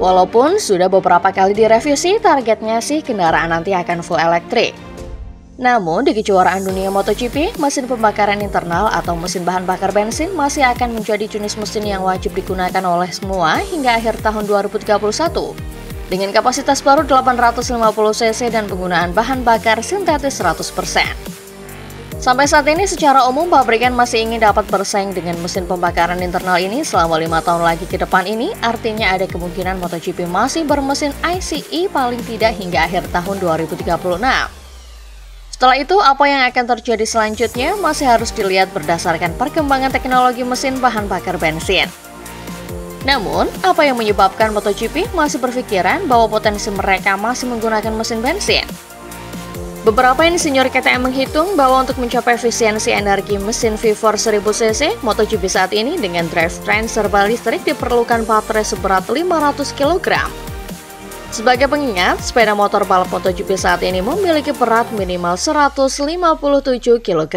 Walaupun sudah beberapa kali direvisi, targetnya sih kendaraan nanti akan full elektrik. Namun di kejuaraan dunia MotoGP, mesin pembakaran internal atau mesin bahan bakar bensin masih akan menjadi jenis mesin yang wajib digunakan oleh semua hingga akhir tahun 2031. Dengan kapasitas baru 850 cc dan penggunaan bahan bakar sintetis 100%. Sampai saat ini secara umum pabrikan masih ingin dapat bersaing dengan mesin pembakaran internal ini selama 5 tahun lagi ke depan ini, artinya ada kemungkinan MotoGP masih bermesin ICE paling tidak hingga akhir tahun 2036. Setelah itu, apa yang akan terjadi selanjutnya masih harus dilihat berdasarkan perkembangan teknologi mesin bahan bakar bensin. Namun, apa yang menyebabkan MotoGP masih berpikiran bahwa potensi mereka masih menggunakan mesin bensin? Beberapa insinyur KTM menghitung bahwa untuk mencapai efisiensi energi mesin V4 1000cc, MotoGP saat ini dengan drivetrain serba listrik diperlukan baterai seberat 500 kg. Sebagai pengingat, sepeda motor balap MotoGP saat ini memiliki berat minimal 157 kg.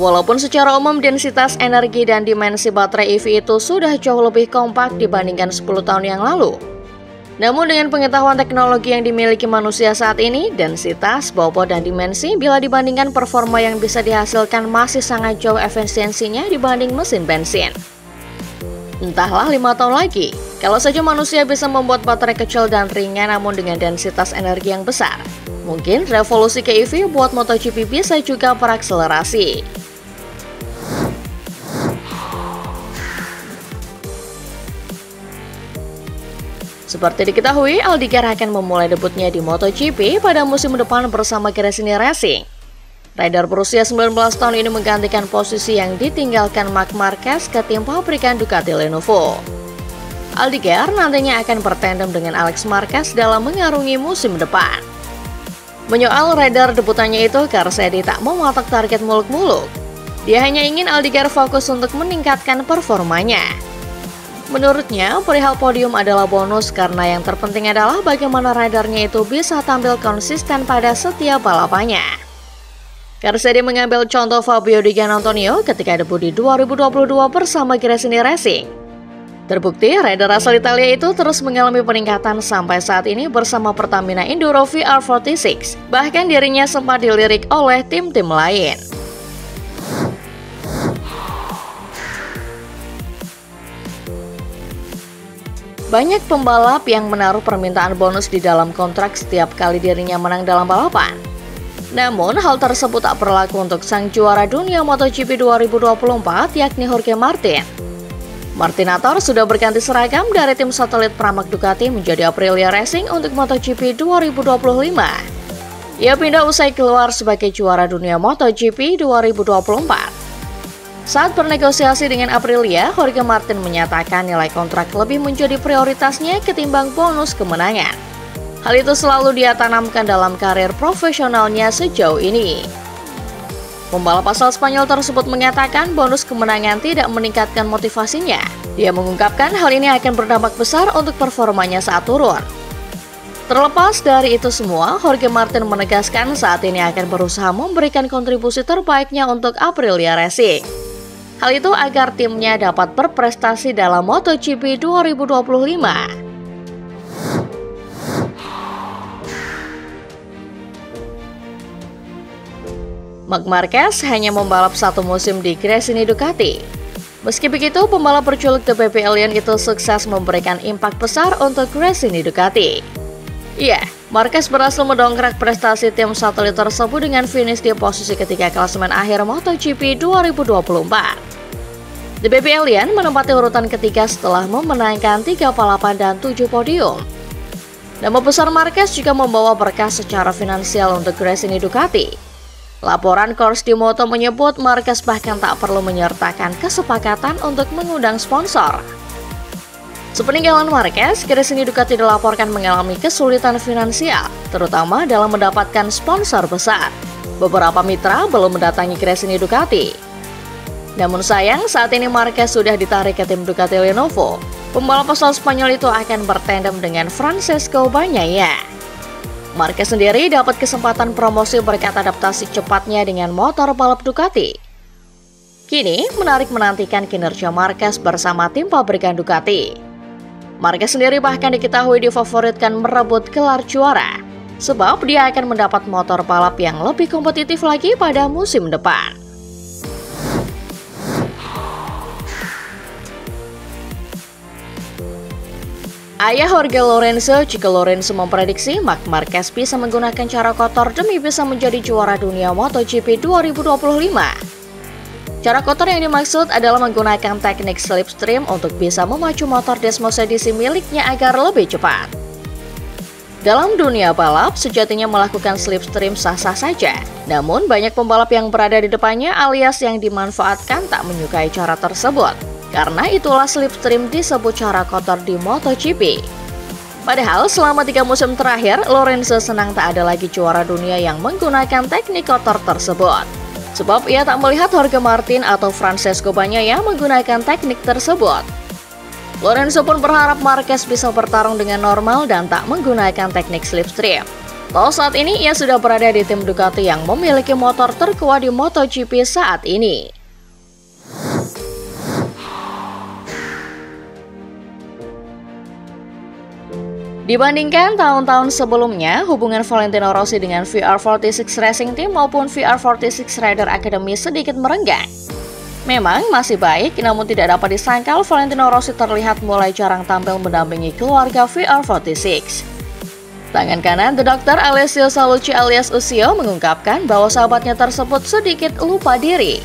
Walaupun secara umum densitas energi dan dimensi baterai EV itu sudah jauh lebih kompak dibandingkan 10 tahun yang lalu. Namun dengan pengetahuan teknologi yang dimiliki manusia saat ini, densitas, bobot, dan dimensi bila dibandingkan performa yang bisa dihasilkan masih sangat jauh efisiensinya dibanding mesin bensin. Entahlah 5 tahun lagi, kalau saja manusia bisa membuat baterai kecil dan ringan namun dengan densitas energi yang besar, mungkin revolusi ke EV buat MotoGP bisa juga berakselerasi. Seperti diketahui, Aldiger akan memulai debutnya di MotoGP pada musim depan bersama Gresini Racing. Rider berusia 19 tahun ini menggantikan posisi yang ditinggalkan Marc Marquez ke tim pabrikan Ducati Lenovo. Aldiger nantinya akan bertandem dengan Alex Marquez dalam mengarungi musim depan. Menyoal rider debutannya itu, Garcetti tak mematok target muluk-muluk. Dia hanya ingin Aldiger fokus untuk meningkatkan performanya. Menurutnya, perihal podium adalah bonus karena yang terpenting adalah bagaimana ridernya itu bisa tampil konsisten pada setiap balapannya. Garcetti mengambil contoh Fabio Di Giannantonio ketika debut di 2022 bersama Gresini Racing. Terbukti, rider asal Italia itu terus mengalami peningkatan sampai saat ini bersama Pertamina Enduro VR46. Bahkan dirinya sempat dilirik oleh tim-tim lain. Banyak pembalap yang menaruh permintaan bonus di dalam kontrak setiap kali dirinya menang dalam balapan. Namun, hal tersebut tak berlaku untuk sang juara dunia MotoGP 2024, yakni Jorge Martin. Martinator sudah berganti seragam dari tim satelit Pramac Ducati menjadi Aprilia Racing untuk MotoGP 2025. Ia pindah usai keluar sebagai juara dunia MotoGP 2024. Saat bernegosiasi dengan Aprilia, Jorge Martin menyatakan nilai kontrak lebih menjadi prioritasnya ketimbang bonus kemenangan. Hal itu selalu dia tanamkan dalam karir profesionalnya sejauh ini. Pembalap asal Spanyol tersebut mengatakan bonus kemenangan tidak meningkatkan motivasinya. Dia mengungkapkan hal ini akan berdampak besar untuk performanya saat turun. Terlepas dari itu semua, Jorge Martin menegaskan saat ini akan berusaha memberikan kontribusi terbaiknya untuk Aprilia Racing. Hal itu agar timnya dapat berprestasi dalam MotoGP 2025. Marc Marquez hanya membalap satu musim di Gresini Ducati. Meski begitu, pembalap berjuluk The Baby Alien itu sukses memberikan impak besar untuk Gresini Ducati. Iya, Marquez berhasil mendongkrak prestasi tim satelit tersebut dengan finish di posisi ketiga klasemen akhir MotoGP 2024. The Baby Alien menempati urutan ketiga setelah memenangkan 3 balapan dan 7 podium. Nama besar Marquez juga membawa berkah secara finansial untuk Gresini Ducati. Laporan Course di Moto menyebut Marquez bahkan tak perlu menyertakan kesepakatan untuk mengundang sponsor. Sepeninggalan Marquez, Gresini Ducati dilaporkan mengalami kesulitan finansial, terutama dalam mendapatkan sponsor besar. Beberapa mitra belum mendatangi Gresini Ducati. Namun sayang, saat ini Marquez sudah ditarik ke tim Ducati Lenovo. Pembalap asal Spanyol itu akan bertandem dengan Francesco Bagnaia. Marquez sendiri dapat kesempatan promosi berkat adaptasi cepatnya dengan motor balap Ducati. Kini, menarik menantikan kinerja Marquez bersama tim pabrikan Ducati. Marquez sendiri bahkan diketahui difavoritkan merebut gelar juara, sebab dia akan mendapat motor balap yang lebih kompetitif lagi pada musim depan. Ayah Jorge Lorenzo, Chico Lorenzo memprediksi Marc Marquez bisa menggunakan cara kotor demi bisa menjadi juara dunia MotoGP 2025. Cara kotor yang dimaksud adalah menggunakan teknik slipstream untuk bisa memacu motor Desmos edisi miliknya agar lebih cepat. Dalam dunia balap, sejatinya melakukan slipstream sah-sah saja. Namun, banyak pembalap yang berada di depannya alias yang dimanfaatkan tak menyukai cara tersebut. Karena itulah slipstream disebut cara kotor di MotoGP. Padahal selama 3 musim terakhir, Lorenzo senang tak ada lagi juara dunia yang menggunakan teknik kotor tersebut. Sebab ia tak melihat Jorge Martin atau Francesco Bagnaia menggunakan teknik tersebut. Lorenzo pun berharap Marquez bisa bertarung dengan normal dan tak menggunakan teknik slipstream. Toh saat ini ia sudah berada di tim Ducati yang memiliki motor terkuat di MotoGP saat ini. Dibandingkan tahun-tahun sebelumnya, hubungan Valentino Rossi dengan VR46 Racing Team maupun VR46 Rider Academy sedikit merenggang. Memang masih baik, namun tidak dapat disangkal Valentino Rossi terlihat mulai jarang tampil mendampingi keluarga VR46. Tangan kanan The Doctor Alessio Sallucci alias Ucio mengungkapkan bahwa sahabatnya tersebut sedikit lupa diri.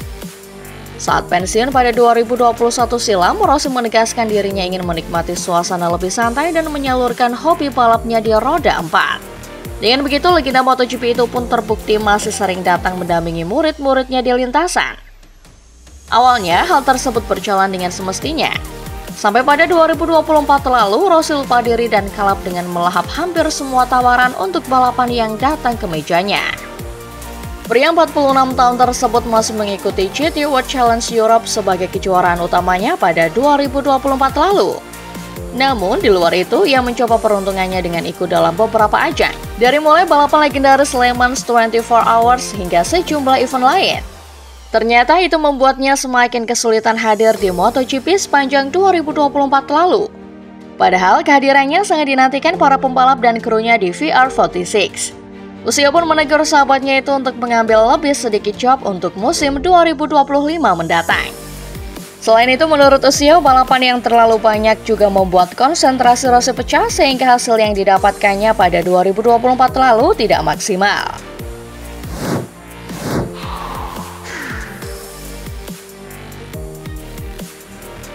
Saat pensiun pada 2021 silam, Rossi menegaskan dirinya ingin menikmati suasana lebih santai dan menyalurkan hobi balapnya di roda 4. Dengan begitu, legenda MotoGP itu pun terbukti masih sering datang mendampingi murid-muridnya di lintasan. Awalnya, hal tersebut berjalan dengan semestinya. Sampai pada 2024 lalu, Rossi lupa diri dan kalap dengan melahap hampir semua tawaran untuk balapan yang datang ke mejanya. Pria 46 tahun tersebut masih mengikuti GT World Challenge Europe sebagai kejuaraan utamanya pada 2024 lalu. Namun, di luar itu, ia mencoba peruntungannya dengan ikut dalam beberapa ajang. Dari mulai balapan legendaris Le Mans 24 Hours hingga sejumlah event lain. Ternyata itu membuatnya semakin kesulitan hadir di MotoGP sepanjang 2024 lalu. Padahal kehadirannya sangat dinantikan para pembalap dan krunya di VR46. Ucio pun menegur sahabatnya itu untuk mengambil lebih sedikit job untuk musim 2025 mendatang. Selain itu, menurut Ucio, balapan yang terlalu banyak juga membuat konsentrasi Rossi pecah sehingga hasil yang didapatkannya pada 2024 lalu tidak maksimal.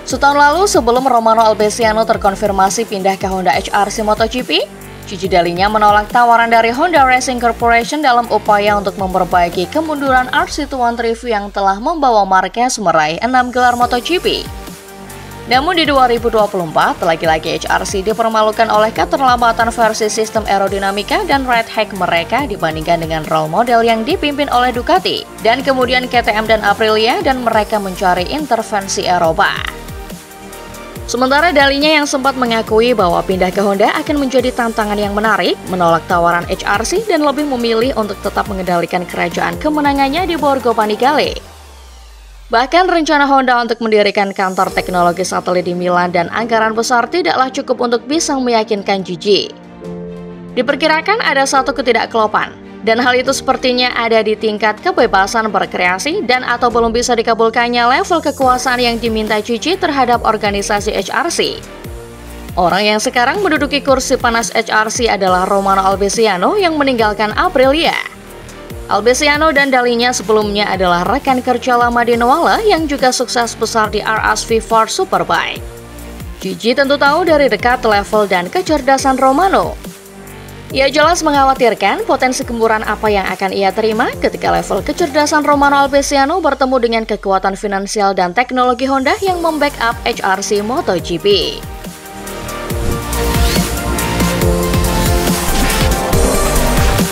Setahun lalu, sebelum Romano Albesiano terkonfirmasi pindah ke Honda HRC MotoGP, Gigi Dalinya menolak tawaran dari Honda Racing Corporation dalam upaya untuk memperbaiki kemunduran RC2 Review yang telah membawa Marquez meraih 6 gelar MotoGP. Namun di 2024, lagi-lagi HRC dipermalukan oleh keterlambatan versi sistem aerodinamika dan ride hack mereka dibandingkan dengan role model yang dipimpin oleh Ducati, dan kemudian KTM dan Aprilia, dan mereka mencari intervensi Eropa. Sementara Dalinya yang sempat mengakui bahwa pindah ke Honda akan menjadi tantangan yang menarik, menolak tawaran HRC dan lebih memilih untuk tetap mengendalikan kerajaan kemenangannya di Borgo Panigale. Bahkan rencana Honda untuk mendirikan kantor teknologi satelit di Milan dan anggaran besar tidaklah cukup untuk bisa meyakinkan Gigi. Diperkirakan ada satu ketidakkelopan, dan hal itu sepertinya ada di tingkat kebebasan berkreasi dan atau belum bisa dikabulkannya level kekuasaan yang diminta Gigi terhadap organisasi HRC. Orang yang sekarang menduduki kursi panas HRC adalah Romano Albesiano yang meninggalkan Aprilia. Albesiano dan Dalinya sebelumnya adalah rekan kerja lama di Noala yang juga sukses besar di RSV Ford Superbike. Gigi tentu tahu dari dekat level dan kecerdasan Romano. Ia jelas mengkhawatirkan potensi gemburan apa yang akan ia terima ketika level kecerdasan Romano Albesiano bertemu dengan kekuatan finansial dan teknologi Honda yang membackup HRC MotoGP.